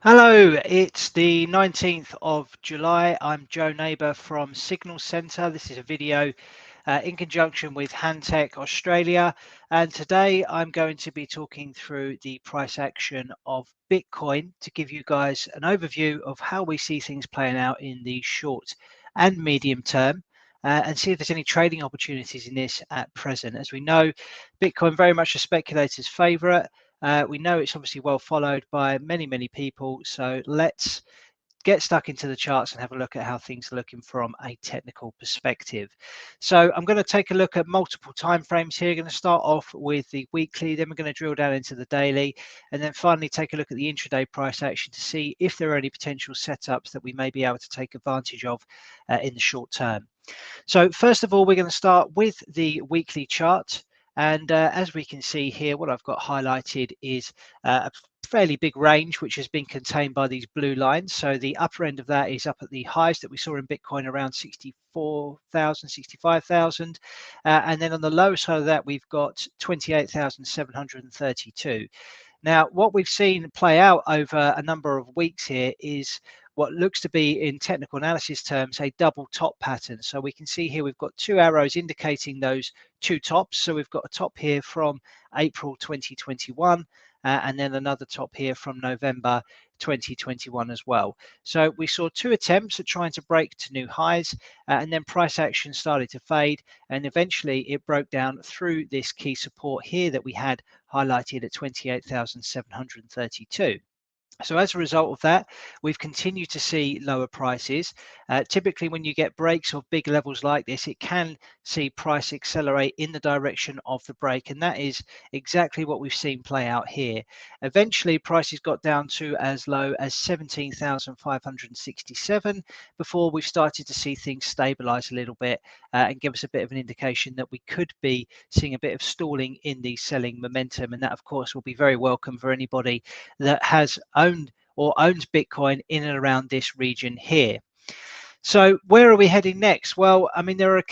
Hello, it's the 19th of July. I'm Joe Neighbour from Signal Centre. This is a video in conjunction with Hantec Australia. And today I'm going to be talking through the price action of Bitcoin to give you guys an overview of how we see things playing out in the short and medium term. And see if there's any trading opportunities in this at present. As we know, Bitcoin very much a speculator's favourite. We know it's obviously well followed by many people. So let's get stuck into the charts and have a look at how things are looking from a technical perspective. So I'm going to take a look at multiple timeframes here. Going to start off with the weekly, then we're going to drill down into the daily, and then finally take a look at the intraday price action to see if there are any potential setups that we may be able to take advantage of in the short term. So first of all, we're going to start with the weekly chart. And as we can see here, what I've got highlighted is a fairly big range, which has been contained by these blue lines. So the upper end of that is up at the highs that we saw in Bitcoin around 64,000, 65,000. And then on the lower side of that, we've got 28,732. Now, what we've seen play out over a number of weeks here is what looks to be, in technical analysis terms, a double top pattern. So we can see here we've got two arrows indicating those two tops. So we've got a top here from April 2021 and then another top here from November 2021 as well. So we saw two attempts at trying to break to new highs and then price action started to fade, and eventually it broke down through this key support here that we had highlighted at 28,732. So as a result of that, we've continued to see lower prices. Typically, when you get breaks of big levels like this, it can see price accelerate in the direction of the break. And that is exactly what we've seen play out here. Eventually, prices got down to as low as 17,567 before we've started to see things stabilize a little bit and give us a bit of an indication that we could be seeing a bit of stalling in the selling momentum. And that, of course, will be very welcome for anybody that has owned or owns Bitcoin in and around this region here. So where are we heading next? Well, I mean, there are a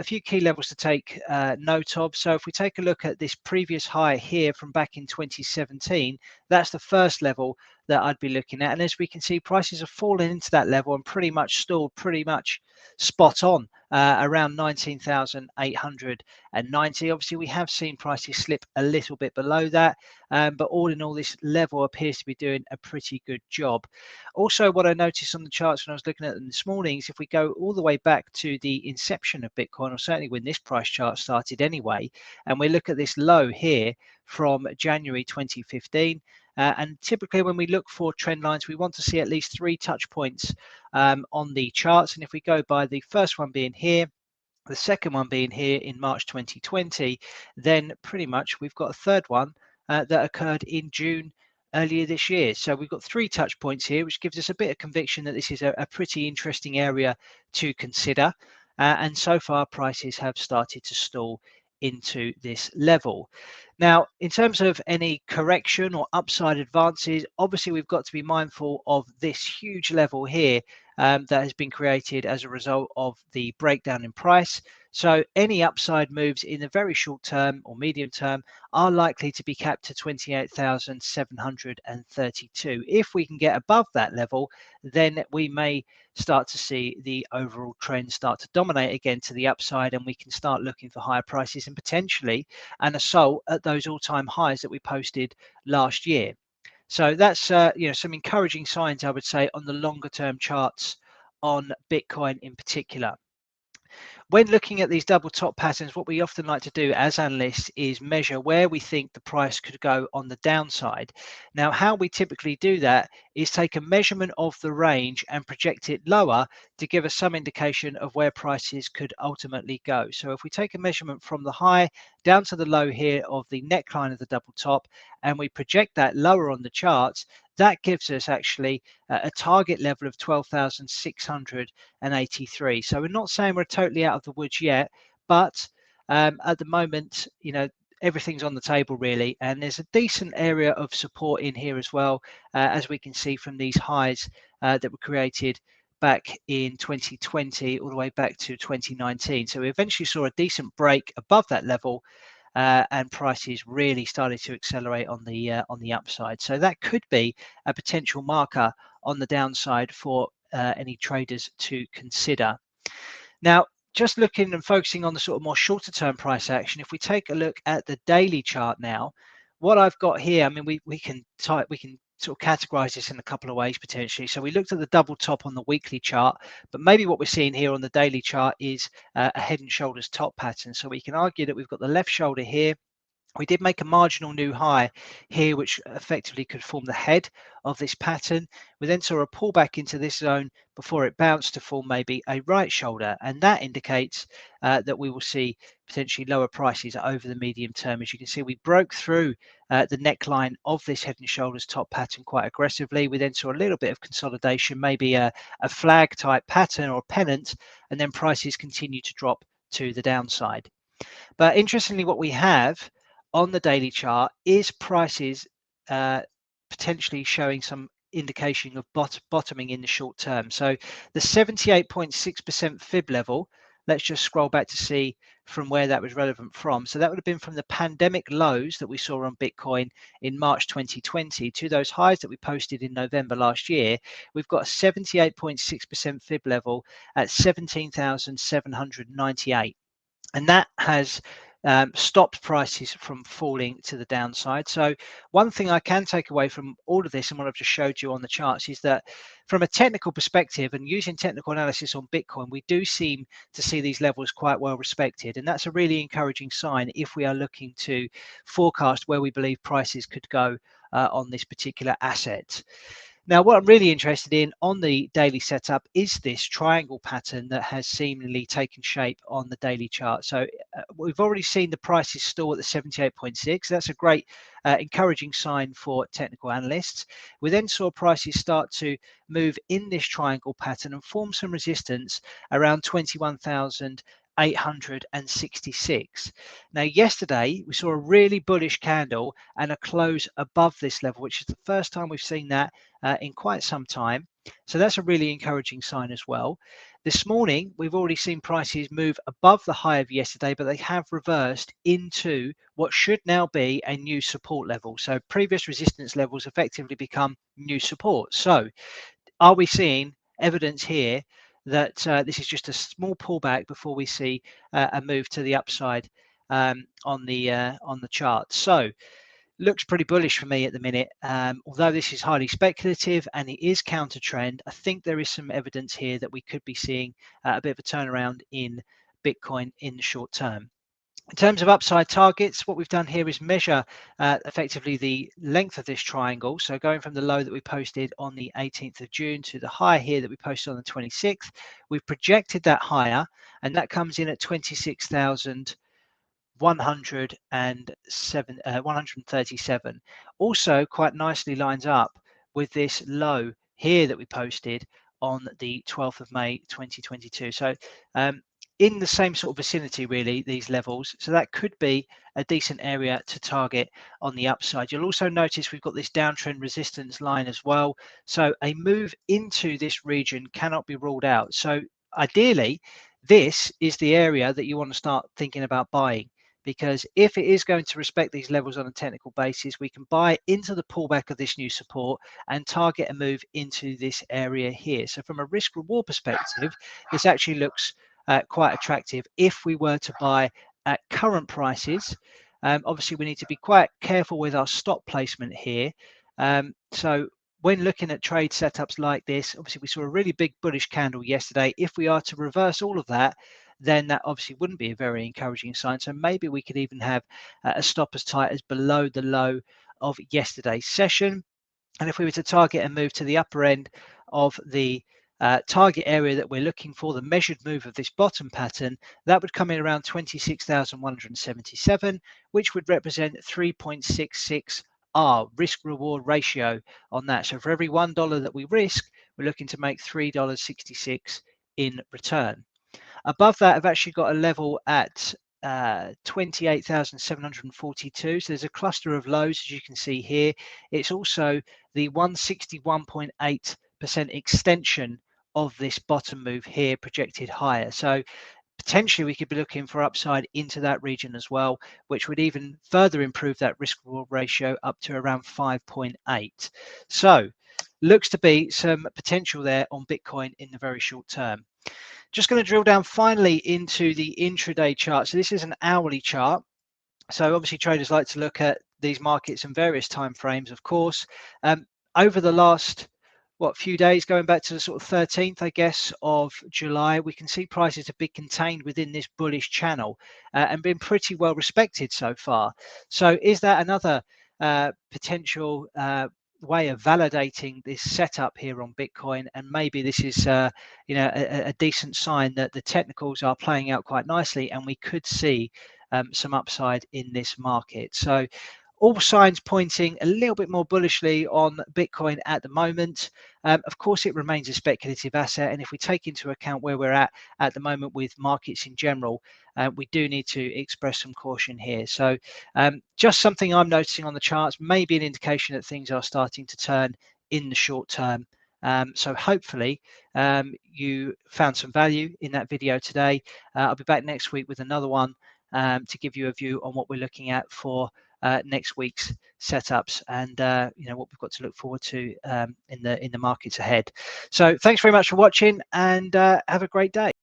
few key levels to take note of. So if we take a look at this previous high here from back in 2017, that's the first level that I'd be looking at. And as we can see, prices have fallen into that level and pretty much stalled pretty much spot on around 19,890. Obviously, we have seen prices slip a little bit below that, but all in all, this level appears to be doing a pretty good job. Also, what I noticed on the charts when I was looking at them this morning is if we go all the way back to the inception of Bitcoin, or certainly when this price chart started anyway, and we look at this low here from January 2015, and typically when we look for trend lines, we want to see at least 3 touch points on the charts. And if we go by the first one being here, the second one being here in March 2020, then pretty much we've got a third one that occurred in June earlier this year. So we've got 3 touch points here, which gives us a bit of conviction that this is a pretty interesting area to consider. And so far, prices have started to stall into this level. Now, in terms of any correction or upside advances, obviously we've got to be mindful of this huge level here that has been created as a result of the breakdown in price. So any upside moves in the very short term or medium term are likely to be capped to 28,732. If we can get above that level, then we may start to see the overall trend start to dominate again to the upside, and we can start looking for higher prices and potentially an assault at those all-time highs that we posted last year. So that's some encouraging signs, I would say, on the longer term charts on Bitcoin in particular. When looking at these double top patterns, what we often like to do as analysts is measure where we think the price could go on the downside. Now, how we typically do that is take a measurement of the range and project it lower to give us some indication of where prices could ultimately go. So if we take a measurement from the high down to the low here of the neckline of the double top, and we project that lower on the charts, that gives us actually a target level of 12,683. So we're not saying we're totally out of the woods yet, but at the moment, everything's on the table really, and there's a decent area of support in here as well, as we can see from these highs that were created back in 2020 all the way back to 2019. So we eventually saw a decent break above that level, and prices really started to accelerate on the upside. So that could be a potential marker on the downside for any traders to consider. Now, just looking and focusing on the sort of more shorter term price action, if we take a look at the daily chart now, what I've got here, I mean, we can sort of categorize this in a couple of ways potentially. So we looked at the double top on the weekly chart, but maybe what we're seeing here on the daily chart is a head and shoulders top pattern. So we can argue that we've got the left shoulder here. We did make a marginal new high here, which effectively could form the head of this pattern. We then saw a pullback into this zone before it bounced to form maybe a right shoulder, and that indicates that we will see potentially lower prices over the medium term. As you can see, we broke through the neckline of this head and shoulders top pattern quite aggressively. We then saw a little bit of consolidation, maybe a flag type pattern or pennant, and then prices continue to drop to the downside. But interestingly, what we have on the daily chart is prices potentially showing some indication of bottoming in the short term. So the 78.6% fib level, let's just scroll back to see from where that was relevant from. So that would have been from the pandemic lows that we saw on Bitcoin in March 2020 to those highs that we posted in November last year. We've got a 78.6% fib level at 17,798. And that has stopped prices from falling to the downside. So one thing I can take away from all of this and what I've just showed you on the charts is that from a technical perspective and using technical analysis on Bitcoin, we do seem to see these levels quite well respected. And that's a really encouraging sign if we are looking to forecast where we believe prices could go on this particular asset. Now, what I'm really interested in on the daily setup is this triangle pattern that has seemingly taken shape on the daily chart. So we've already seen the prices stall at the 78.6. That's a great encouraging sign for technical analysts. We then saw prices start to move in this triangle pattern and form some resistance around 21,866. Now, yesterday we saw a really bullish candle and a close above this level, which is the first time we've seen that in quite some time. So that's a really encouraging sign as well. This morning, we've already seen prices move above the high of yesterday, but they have reversed into what should now be a new support level. So previous resistance levels effectively become new support. So are we seeing evidence here that this is just a small pullback before we see a move to the upside on the chart? So looks pretty bullish for me at the minute. Although this is highly speculative and it is counter trend, I think there is some evidence here that we could be seeing a bit of a turnaround in Bitcoin in the short term. In terms of upside targets, what we've done here is measure effectively the length of this triangle. So going from the low that we posted on the 18th of June to the high here that we posted on the 26th, we've projected that higher, and that comes in at 137 also quite nicely lines up with this low here that we posted on the 12th of May 2022. So in the same sort of vicinity really, these levels, so that could be a decent area to target on the upside. You'll also notice we've got this downtrend resistance line as well, so a move into this region cannot be ruled out. So ideally this is the area that you want to start thinking about buying, because if it is going to respect these levels on a technical basis, we can buy into the pullback of this new support and target a move into this area here. So from a risk reward perspective, this actually looks quite attractive if we were to buy at current prices. Obviously we need to be quite careful with our stop placement here. So when looking at trade setups like this, obviously we saw a really big bullish candle yesterday. If we are to reverse all of that, then that obviously wouldn't be a very encouraging sign. So maybe we could even have a stop as tight as below the low of yesterday's session. And if we were to target and move to the upper end of the target area that we're looking for, the measured move of this bottom pattern, that would come in around 26,177, which would represent 3.66 R risk reward ratio on that. So for every $1 that we risk, we're looking to make $3.66 in return. Above that, I've actually got a level at 28,742. So there's a cluster of lows, as you can see here. It's also the 161.8% extension of this bottom move here projected higher. So potentially we could be looking for upside into that region as well, which would even further improve that risk reward ratio up to around 5.8. So looks to be some potential there on Bitcoin in the very short term. Just going to drill down finally into the intraday chart. So this is an hourly chart. So obviously traders like to look at these markets in various time frames, of course. Over the last few days, going back to the sort of 13th, I guess, of July, we can see prices have been contained within this bullish channel and been pretty well respected so far. So is that another potential way of validating this setup here on Bitcoin? And maybe this is a decent sign that the technicals are playing out quite nicely and we could see some upside in this market. So all signs pointing a little bit more bullishly on Bitcoin at the moment. Of course, it remains a speculative asset. And if we take into account where we're at the moment with markets in general, we do need to express some caution here. So just something I'm noticing on the charts, maybe an indication that things are starting to turn in the short term. So hopefully you found some value in that video today. I'll be back next week with another one to give you a view on what we're looking at for next week's setups and what we've got to look forward to in the markets ahead. So thanks very much for watching and have a great day.